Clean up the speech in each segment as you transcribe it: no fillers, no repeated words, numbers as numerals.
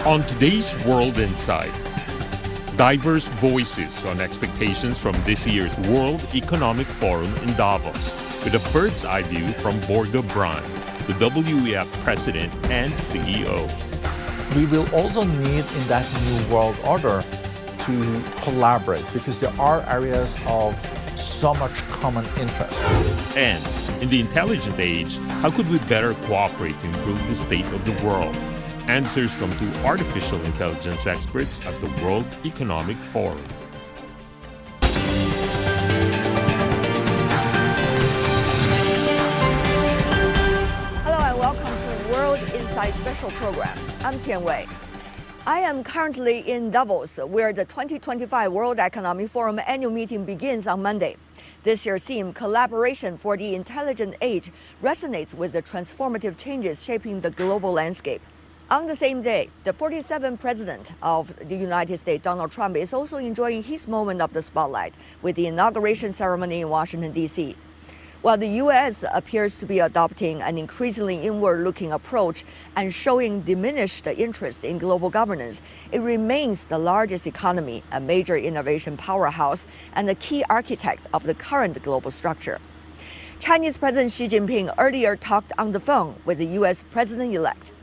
On today's World Insight, diverse voices on expectations from this year's World Economic Forum in Davos, with a bird's eye view from Børge Brend, the WEF President and CEO. We will also need in that new world order to collaborate because there are areas of so much common interest. And in the intelligent age, how could we better cooperate to improve the state of the world? Answers from two artificial intelligence experts at the World Economic Forum. Hello and welcome to World Insight Special Program. I'm Tian Wei. I am currently in Davos, where the 2025 World Economic Forum annual meeting begins on Monday. This year's theme, Collaboration for the Intelligent Age, resonates with the transformative changes shaping the global landscape. On the same day, the 47th President of the United States, Donald Trump, is also enjoying his moment of the spotlight with the inauguration ceremony in Washington, D.C. While the U.S. appears to be adopting an increasingly inward-looking approach and showing diminished interest in global governance, it remains the largest economy, a major innovation powerhouse, and a key architect of the current global structure. Chinese President Xi Jinping earlier talked on the phone with the U.S. President-elect.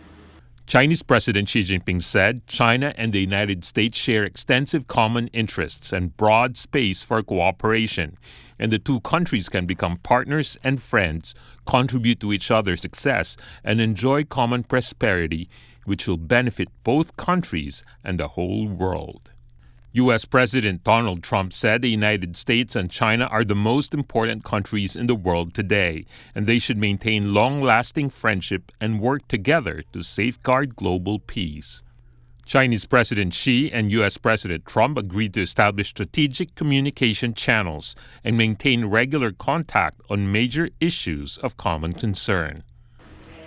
Chinese President Xi Jinping said China and the United States share extensive common interests and broad space for cooperation, and the two countries can become partners and friends, contribute to each other's success, and enjoy common prosperity, which will benefit both countries and the whole world. U.S. President Donald Trump said the United States and China are the most important countries in the world today, and they should maintain long-lasting friendship and work together to safeguard global peace. Chinese President Xi and U.S. President Trump agreed to establish strategic communication channels and maintain regular contact on major issues of common concern.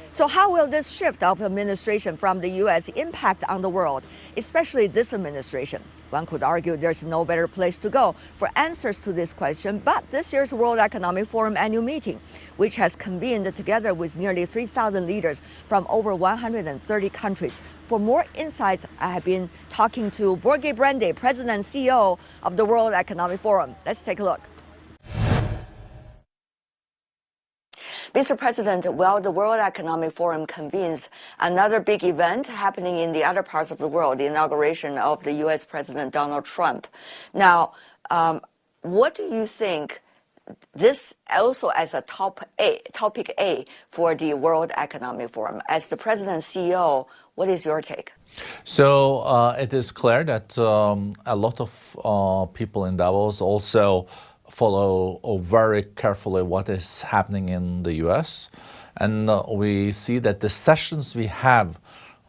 So how will this shift of administration from the U.S. impact on the world, especially this administration? One could argue there's no better place to go for answers to this question but this year's World Economic Forum annual meeting, which has convened together with nearly 3,000 leaders from over 130 countries. For more insights, I have been talking to Børge Brend, President and CEO of the World Economic Forum. Let's take a look. Mr. President, while the World Economic Forum convenes another big event happening in the other parts of the world, the inauguration of the U.S. President Donald Trump. Now, what do you think this also as a topic A for the World Economic Forum? As the President and CEO, what is your take? So it is clear that a lot of people in Davos also follow very carefully what is happening in the U.S. And we see that the sessions we have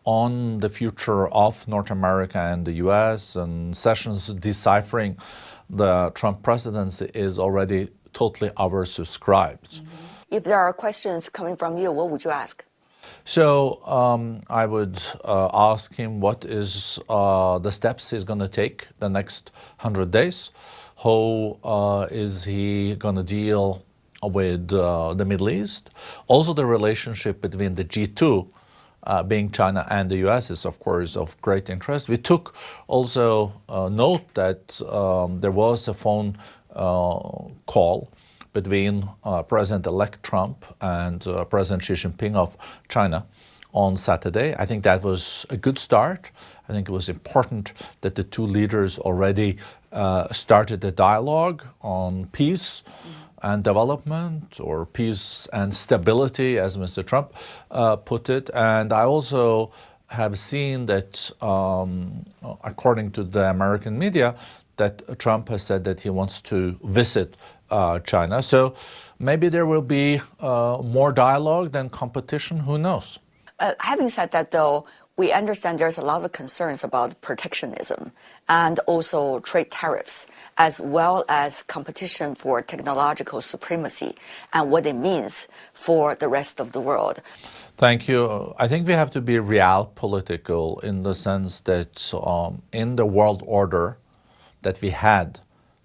on the future of North America and the U.S. and sessions deciphering the Trump presidency is already totally oversubscribed. If there are questions coming from you, what would you ask? So I would ask him what is the steps he's going to take the next 100 days. How is he going to deal with the Middle East? Also, the relationship between the G2, being China and the US, is of course of great interest. We took also note that there was a phone call between President-elect Trump and President Xi Jinping of China on Saturday. I think that was a good start. I think it was important that the two leaders already started a dialogue on peace and development, or peace and stability, as Mr. Trump put it. And I also have seen that, according to the American media, that Trump has said that he wants to visit China. So maybe there will be more dialogue than competition, who knows? Having said that, though, we understand there's a lot of concerns about protectionism and also trade tariffs, as well as competition for technological supremacy and what it means for the rest of the world. Thank you. I think we have to be realpolitical in the sense that in the world order that we had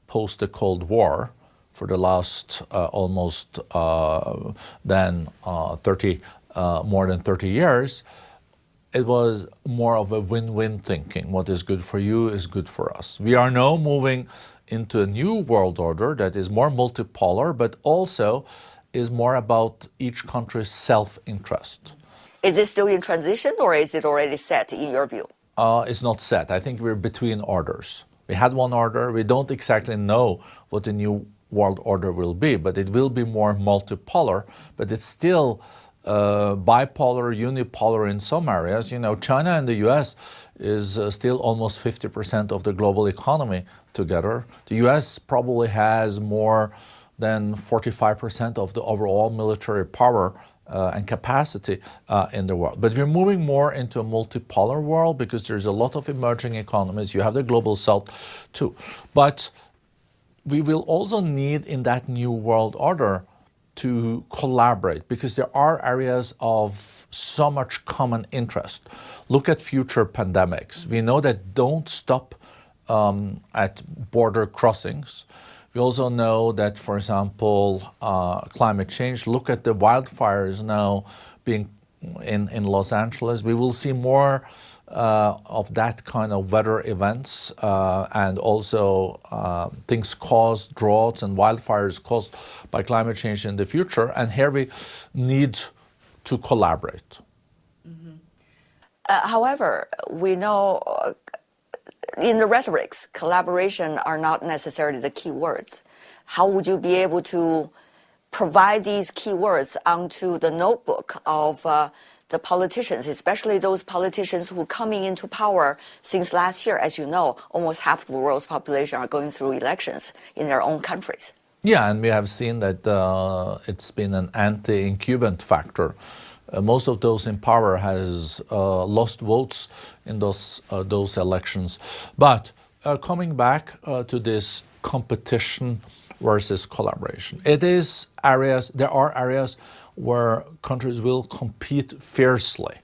post the Cold War for the last almost more than 30 years, it was more of a win-win thinking. What is good for you is good for us. We are now moving into a new world order that is more multipolar, but also is more about each country's self-interest. Is it still in transition or is it already set in your view? It's not set. I think we're between orders. We had one order. We don't exactly know what the new world order will be, but it will be more multipolar, but it's still bipolar, unipolar in some areas. You know, China and the US is still almost 50% of the global economy together. The US probably has more than 45% of the overall military power and capacity in the world. But we're moving more into a multipolar world because there's a lot of emerging economies. You have the global south too. But we will also need in that new world order to collaborate because there are areas of so much common interest. Look at future pandemics. We know that don't stop at border crossings. We also know that, for example, climate change. Look at the wildfires now being in Los Angeles. We will see more of that kind of weather events and also things caused, droughts and wildfires caused by climate change in the future. And here we need to collaborate. Mm-hmm. However, we know in the rhetorics, collaboration are not necessarily the key words. How would you be able to provide these key words onto the notebook of the politicians, especially those politicians who are coming into power since last year? As you know, almost half of the world's population are going through elections in their own countries. Yeah, and we have seen that it's been an anti-incumbent factor. Most of those in power has lost votes in those elections. But coming back to this competition versus collaboration, there are areas where countries will compete fiercely.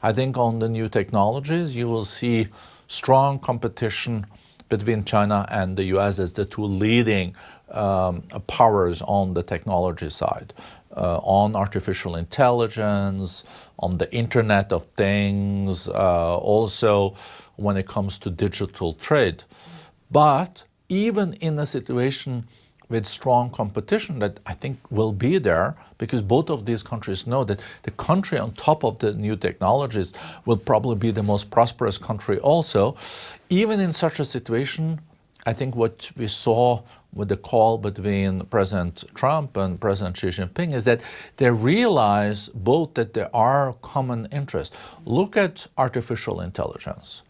I think on the new technologies, you will see strong competition between China and the US as the two leading powers on the technology side, on artificial intelligence, on the Internet of Things, also when it comes to digital trade. But even in a situation with strong competition that I think will be there, because both of these countries know that the country on top of the new technologies will probably be the most prosperous country also. Even in such a situation, I think what we saw with the call between President Trump and President Xi Jinping is that they realize both that there are common interests. Look at artificial intelligence.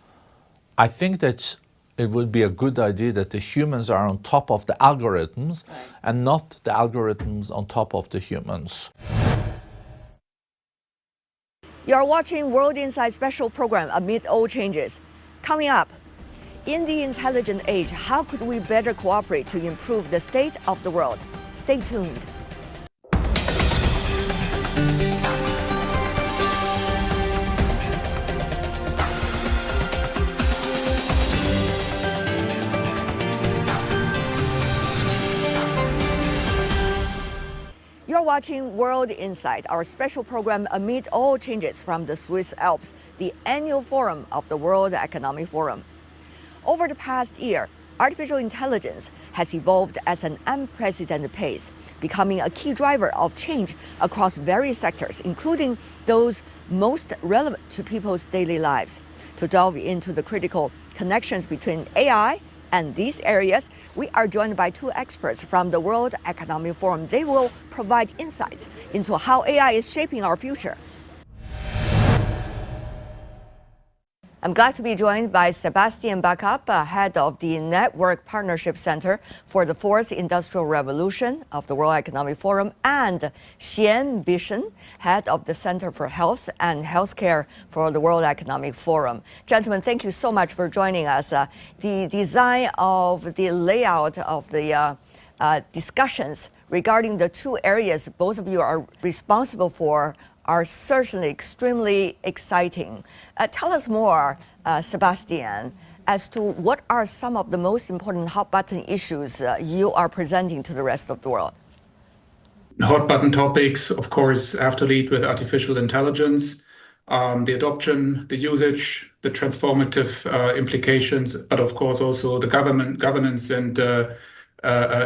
I think that it would be a good idea that the humans are on top of the algorithms and not the algorithms on top of the humans. You're watching World Insight special program amid all changes. Coming up, in the intelligent age, how could we better cooperate to improve the state of the world? Stay tuned. You're watching World Insight, our special program amid all changes from the Swiss Alps, the annual forum of the World Economic Forum. Over the past year, artificial intelligence has evolved at an unprecedented pace, becoming a key driver of change across various sectors, including those most relevant to people's daily lives. To delve into the critical connections between AI and these areas, we are joined by two experts from the World Economic Forum. They will provide insights into how AI is shaping our future. I'm glad to be joined by Sebastian Backup, head of the Network Partnership Center for the Fourth Industrial Revolution of the World Economic Forum, and Xian Bishan, head of the Center for Health and Healthcare for the World Economic Forum. Gentlemen, thank you so much for joining us. The design of the layout of the discussions regarding the two areas both of you are responsible for are certainly extremely exciting. Tell us more, Sebastian, as to what are some of the most important hot button issues you are presenting to the rest of the world. Hot button topics, of course, have to lead with artificial intelligence. the adoption, the usage, the transformative implications, but of course also the governance and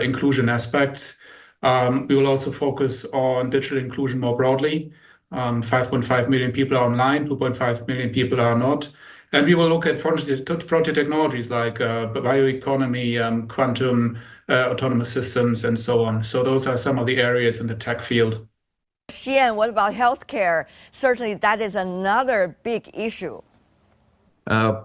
inclusion aspects. We will also focus on digital inclusion more broadly. 5.5 million people are online, 2.5 million people are not. And we will look at frontier technologies like bioeconomy, quantum, autonomous systems, and so on. So those are some of the areas in the tech field. Xian, what about healthcare? Certainly, that is another big issue.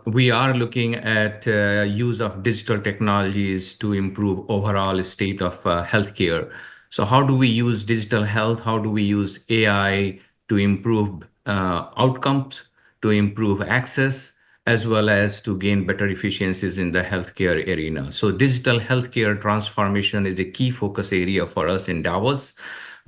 We are looking at use of digital technologies to improve overall state of healthcare. So how do we use digital health? How do we use AI to improve outcomes, to improve access, as well as to gain better efficiencies in the healthcare arena? So digital healthcare transformation is a key focus area for us in Davos.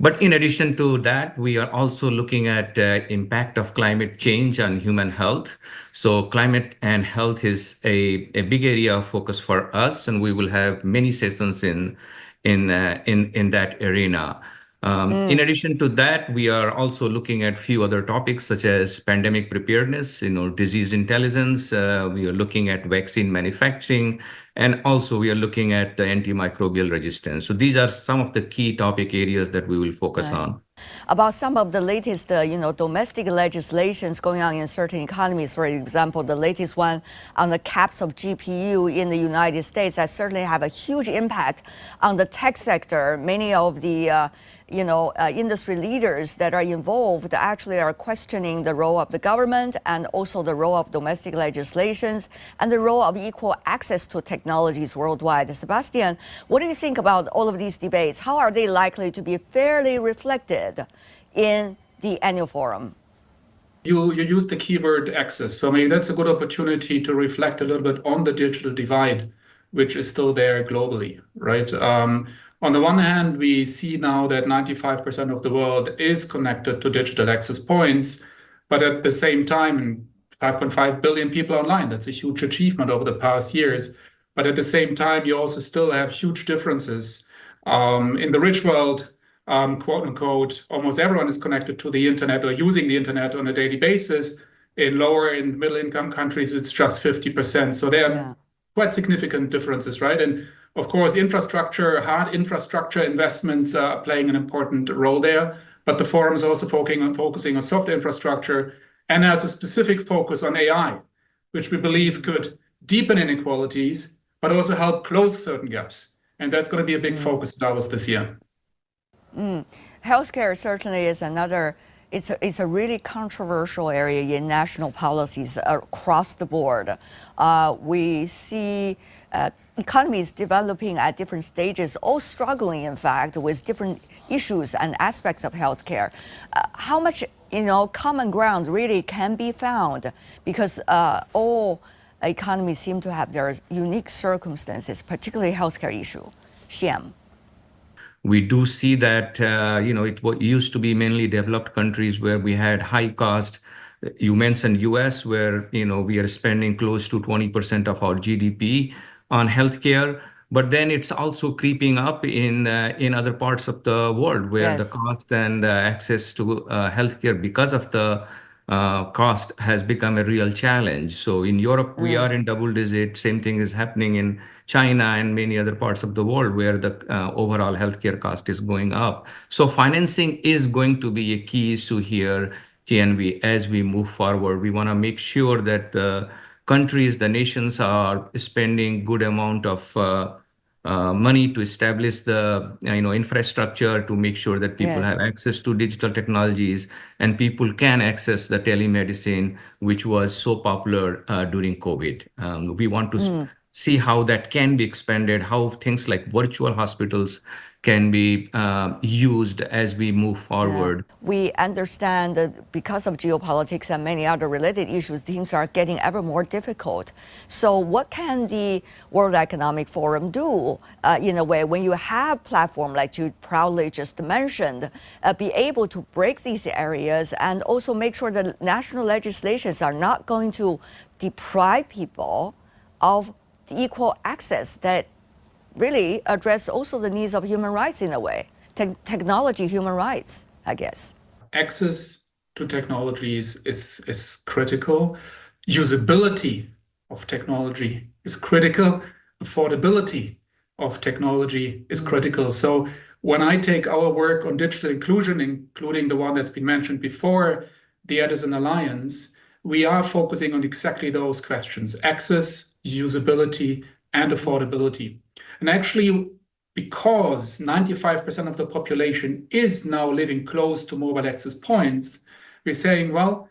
But in addition to that, we are also looking at impact of climate change on human health. So climate and health is a big area of focus for us, and we will have many sessions in that arena. In addition to that, we are also looking at few other topics such as pandemic preparedness, disease intelligence. We are looking at vaccine manufacturing, and also we are looking at the antimicrobial resistance. So these are some of the key topic areas that we will focus on. About some of the latest, domestic legislations going on in certain economies. For example, the latest one on the caps of GPU in the United States that certainly have a huge impact on the tech sector. Many of the industry leaders that are involved actually are questioning the role of the government and also the role of domestic legislations and the role of equal access to technologies worldwide. Sebastian, what do you think about all of these debates? How are they likely to be fairly reflected in the annual forum? You used the keyword access. So maybe that's a good opportunity to reflect a little bit on the digital divide, which is still there globally, right? On the one hand, we see now that 95% of the world is connected to digital access points, but at the same time, 5.5 billion people online. That's a huge achievement over the past years. But at the same time, you also still have huge differences. In the rich world, quote unquote, almost everyone is connected to the internet or using the internet on a daily basis. In lower and middle income countries, it's just 50%. So there are quite significant differences, right? And of course, hard infrastructure investments are playing an important role there, but the forum is also focusing on soft infrastructure and has a specific focus on AI, which we believe could deepen inequalities, but also help close certain gaps. And that's going to be a big focus of Davos this year. Healthcare certainly is another. It's a really controversial area in national policies across the board. We see economies developing at different stages, all struggling, in fact, with different issues and aspects of healthcare. How much, common ground really can be found? Because all economies seem to have their unique circumstances, particularly healthcare issue. Xian. We do see that, it used to be mainly developed countries where we had high cost. You mentioned US, where, we are spending close to 20% of our GDP on healthcare, but then it's also creeping up in other parts of the world where the cost and access to healthcare because of the cost has become a real challenge. So in Europe, we are in double digit. Same thing is happening in China and many other parts of the world where the overall healthcare cost is going up. So financing is going to be a key issue here. As we move forward, we want to make sure that the countries, the nations are spending good amount of money to establish the infrastructure to make sure that people have access to digital technologies and people can access the telemedicine, which was so popular during COVID. We want to see how that can be expanded, how things like virtual hospitals can be used as we move forward. We understand that because of geopolitics and many other related issues, things are getting ever more difficult. So what can the World Economic Forum do in a way when you have platform like you proudly just mentioned, be able to break these areas and also make sure that national legislations are not going to deprive people of the equal access that really address also the needs of human rights in a way, technology, human rights, I guess. Access to technologies is critical. Usability of technology is critical. Affordability of technology is critical. So when I take our work on digital inclusion, including the one that's been mentioned before, the Edison Alliance, we are focusing on exactly those questions: access, usability, and affordability. And actually, because 95% of the population is now living close to mobile access points, we're saying, well,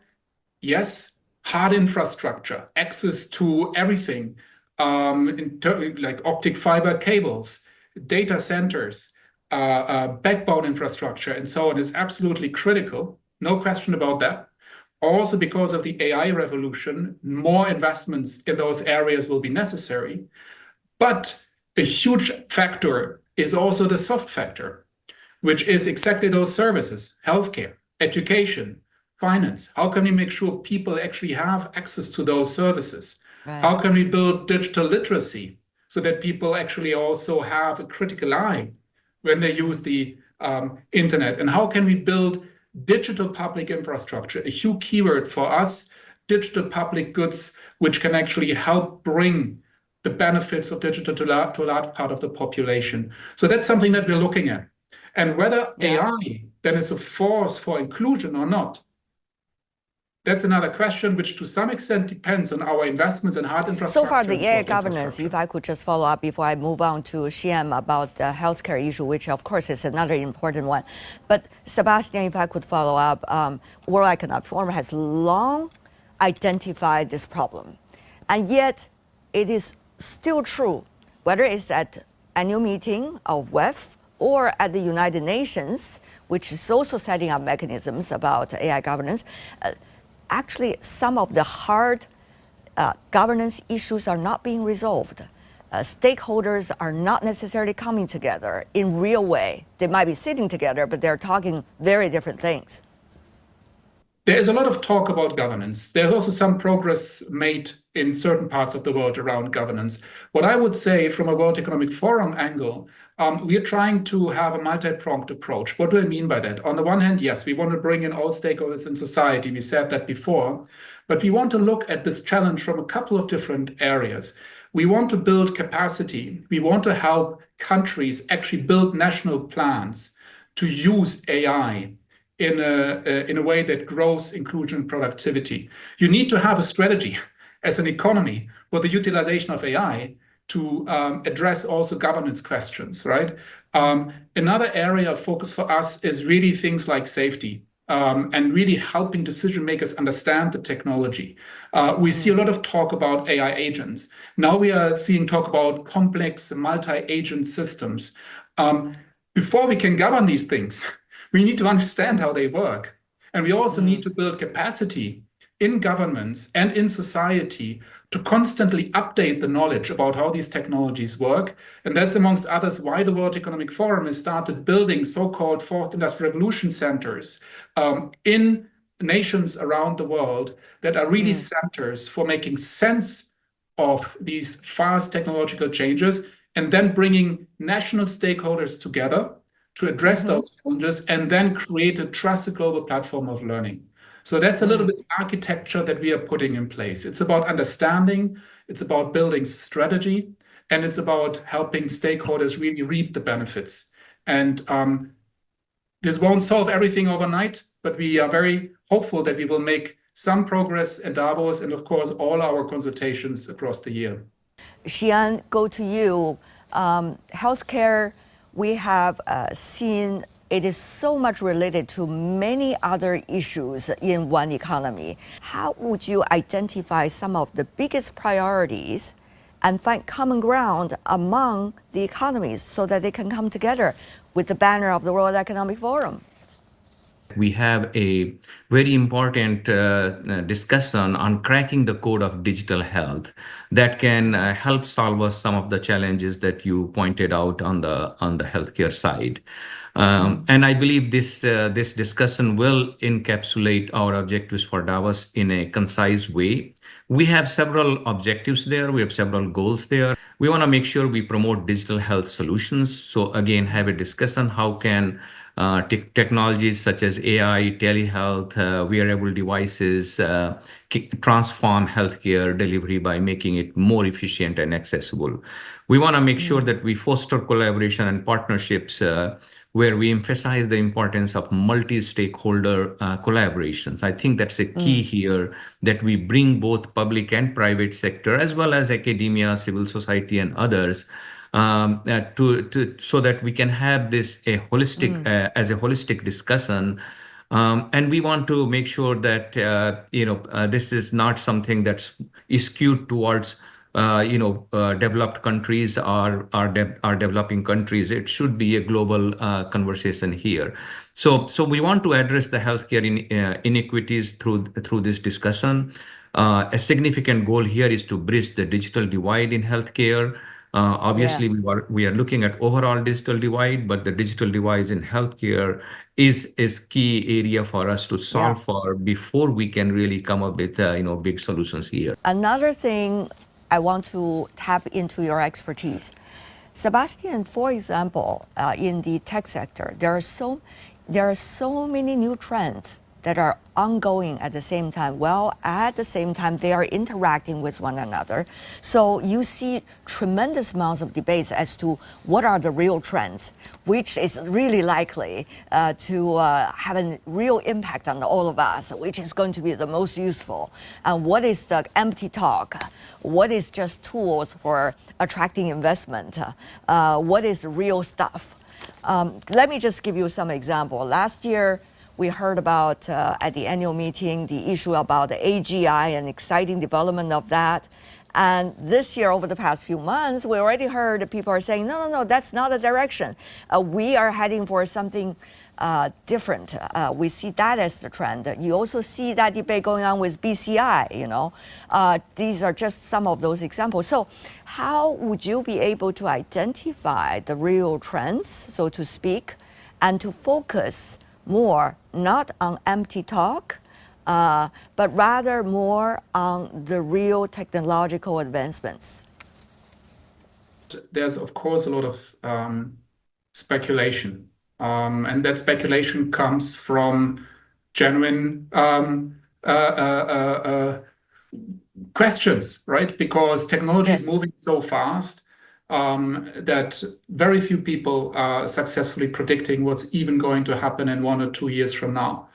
yes, hard infrastructure, access to everything, like optic fiber cables, data centers, backbone infrastructure, and so on is absolutely critical. No question about that. Also, because of the AI revolution, more investments in those areas will be necessary. But a huge factor is also the soft factor, which is exactly those services: healthcare, education, finance. How can we make sure people actually have access to those services? Right. How can we build digital literacy so that people actually also have a critical eye when they use the internet? And how can we build digital public infrastructure, a huge keyword for us, digital public goods, which can actually help bring the benefits of digital to a large part of the population. So that's something that we're looking at. And whether AI then is a force for inclusion or not, that's another question, which to some extent depends on our investments in hard infrastructure. So far, the and AI soft governance, infrastructure. if I could just follow up before I move on to Xian about the healthcare issue, which of course is another important one. But Sebastian, if I could follow up, World Economic Forum has long identified this problem. And yet it is still true, whether it's at annual meeting of WEF or at the United Nations, which is also setting up mechanisms about AI governance, actually some of the hard governance issues are not being resolved. Stakeholders are not necessarily coming together in real way. They might be sitting together, but they're talking very different things. There is a lot of talk about governance. There's also some progress made in certain parts of the world around governance. What I would say from a World Economic Forum angle, we are trying to have a multi-pronged approach. What do I mean by that? On the one hand, yes, we want to bring in all stakeholders in society. We said that before, but we want to look at this challenge from a couple of different areas. We want to build capacity. We want to help countries actually build national plans to use AI in a way that grows inclusion and productivity. You need to have a strategy as an economy for the utilization of AI to address also governance questions, right? Another area of focus for us is really things like safety and really helping decision makers understand the technology. We see a lot of talk about AI agents. Now we are seeing talk about complex multi-agent systems. Before we can govern these things, we need to understand how they work. And we also need to build capacity in governments and in society to constantly update the knowledge about how these technologies work. And that's, amongst others, why the World Economic Forum has started building so-called Fourth Industrial Revolution centers in nations around the world that are really centers for making sense of these fast technological changes and then bringing national stakeholders together to address those challenges and then create a trusted global platform of learning. So that's a little bit architecture that we are putting in place. It's about understanding, it's about building strategy, and it's about helping stakeholders really reap the benefits. And this won't solve everything overnight, but we are very hopeful that we will make some progress in Davos and, of course, all our consultations across the year. Xian, go to you. Healthcare, we have seen it is so much related to many other issues in one economy. How would you identify some of the biggest priorities and find common ground among the economies so that they can come together with the banner of the World Economic Forum? We have a very important discussion on cracking the code of digital health that can help solve us some of the challenges that you pointed out on the healthcare side. And I believe this discussion will encapsulate our objectives for Davos in a concise way. We have several objectives there. We have several goals there. We want to make sure we promote digital health solutions. So again, have a discussion how can technologies such as AI, telehealth, wearable devices transform healthcare delivery by making it more efficient and accessible. We want to make sure that we foster collaboration and partnerships where we emphasize the importance of multi-stakeholder collaborations. I think that's a key here, that we bring both public and private sector, as well as academia, civil society, and others, so that we can have this as a holistic discussion. And we want to make sure that this is not something that's skewed towards developed countries or developing countries. It should be a global conversation here. So we want to address the healthcare inequities through this discussion. A significant goal here is to bridge the digital divide in healthcare. Obviously, we are looking at overall digital divide, but the digital divide in healthcare is key area for us to solve for before we can really come up with big solutions here. Another thing I want to tap into your expertise. Sebastian, for example, in the tech sector, there are so many new trends that are ongoing at the same time. Well, at the same time, they are interacting with one another. So you see tremendous amounts of debates as to what are the real trends, which is really likely to have a real impact on all of us, which is going to be the most useful. And what is the empty talk? What is just tools for attracting investment? What is real stuff? Let me just give you some example. Last year, we heard about at the annual meeting the issue about the AGI and exciting development of that. And this year, over the past few months, we already heard people are saying, no, that's not the direction. We are heading for something different. We see that as the trend. You also see that debate going on with BCI, These are just some of those examples. So how would you be able to identify the real trends, so to speak, and to focus more not on empty talk, but rather more on the real technological advancements? There's, of course, a lot of speculation. And that speculation comes from genuine questions, right? Because technology is moving so fast that very few people are successfully predicting what's even going to happen in 1 or 2 years from now.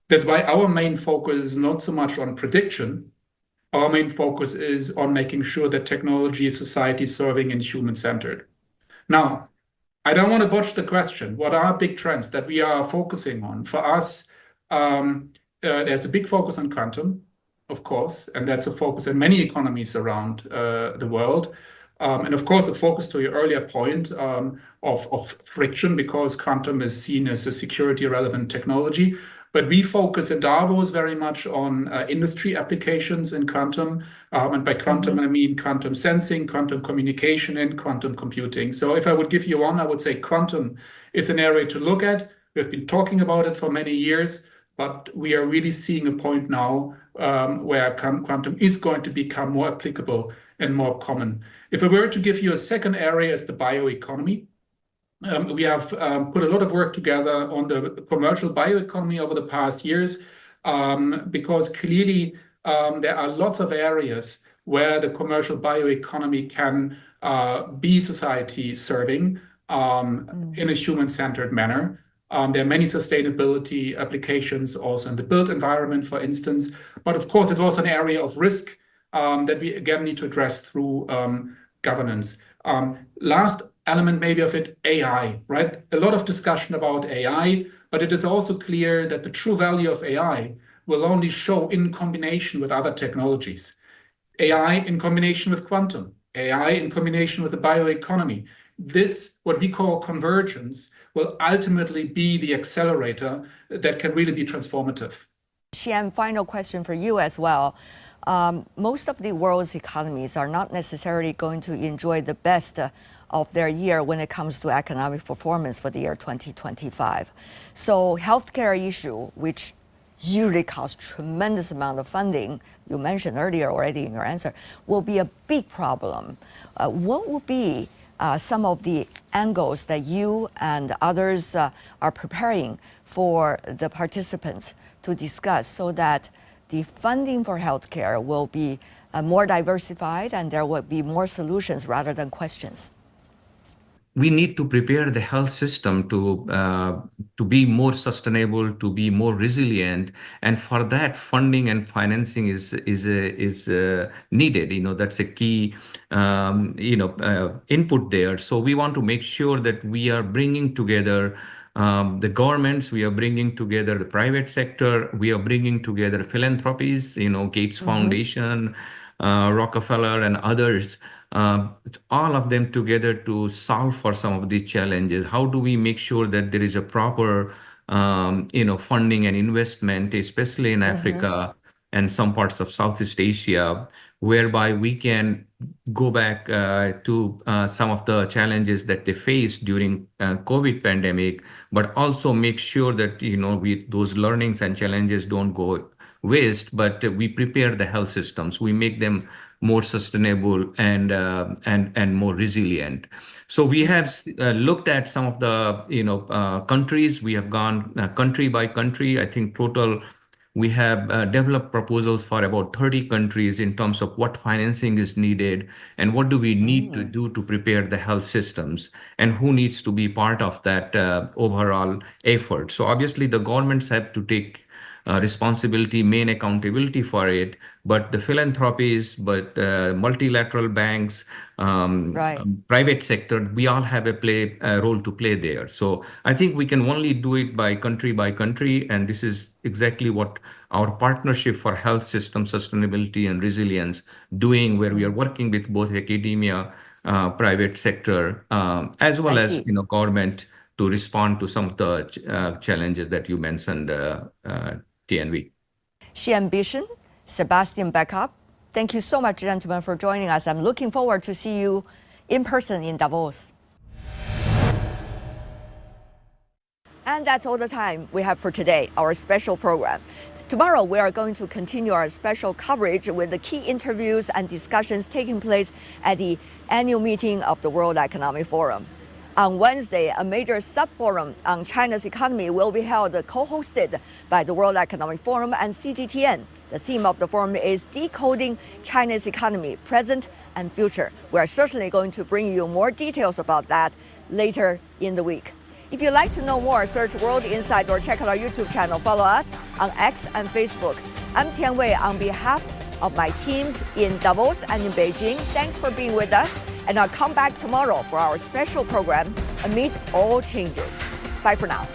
That's why our main focus is not so much on prediction. Our main focus is on making sure that technology is society serving and human-centered. Now, I don't want to botch the question. What are big trends that we are focusing on? For us, there's a big focus on quantum, of course, and that's a focus in many economies around the world. And of course, the focus to your earlier point of friction, because quantum is seen as a security-relevant technology. But we focus in Davos very much on industry applications in quantum. And by quantum, I mean quantum sensing, quantum communication, and quantum computing. So if I would give you one, I would say quantum is an area to look at. We've been talking about it for many years, but we are really seeing a point now where quantum is going to become more applicable and more common. If I were to give you a second area, is the bioeconomy. We have put a lot of work together on the commercial bioeconomy over the past years, because clearly there are lots of areas where the commercial bioeconomy can be society serving in a human-centered manner. There are many sustainability applications also in the built environment, for instance. But of course, it's also an area of risk that we again need to address through governance. Last element maybe of it, AI, right? A lot of discussion about AI, but it is also clear that the true value of AI will only show in combination with other technologies. AI in combination with quantum, AI in combination with the bioeconomy. This, what we call convergence, will ultimately be the accelerator that can really be transformative. Qian, final question for you as well. Most of the world's economies are not necessarily going to enjoy the best of their year when it comes to economic performance for the year 2025. So healthcare issue, which usually costs tremendous amount of funding, you mentioned earlier already in your answer, will be a big problem. What will be some of the angles that you and others are preparing for the participants to discuss so that the funding for healthcare will be more diversified and there will be more solutions rather than questions? We need to prepare the health system to be more sustainable, to be more resilient, and for that, funding and financing is needed. That's a key input there. So we want to make sure that we are bringing together the governments, we are bringing together the private sector, we are bringing together philanthropies, Gates Foundation, Rockefeller, and others. All of them together to solve for some of these challenges. How do we make sure that there is a proper, funding and investment, especially in Africa and some parts of Southeast Asia, whereby we can go back to some of the challenges that they faced during COVID pandemic, but also make sure that those learnings and challenges don't go waste, but we prepare the health systems, we make them more sustainable and more resilient. So we have looked at some of the countries. We have gone country by country. I think total we have developed proposals for about 30 countries in terms of what financing is needed and what do we need to do to prepare the health systems and who needs to be part of that overall effort. So obviously the governments have to take responsibility, main accountability for it, but the philanthropies, but multilateral banks, private sector, we all have a role to play there. So I think we can only do it by country, and this is exactly what our partnership for health system sustainability and resilience doing, where we are working with both academia, private sector, as well as government to respond to some of the challenges that you mentioned, TNV. Xi Ambition, Sebastian Beckhoff, thank you so much, gentlemen, for joining us. I'm looking forward to see you in person in Davos. And that's all the time we have for today, our special program. Tomorrow, we are going to continue our special coverage with the key interviews and discussions taking place at the annual meeting of the World Economic Forum. On Wednesday, a major sub-forum on China's economy will be held, co-hosted by the World Economic Forum and CGTN. The theme of the forum is Decoding China's Economy, Present and Future. We are certainly going to bring you more details about that later in the week. If you'd like to know more, search World Insight or check out our YouTube channel. Follow us on X and Facebook. I'm Tian Wei on behalf of my teams in Davos and in Beijing. Thanks for being with us, and I'll come back tomorrow for our special program, Amid All Changes. Bye for now.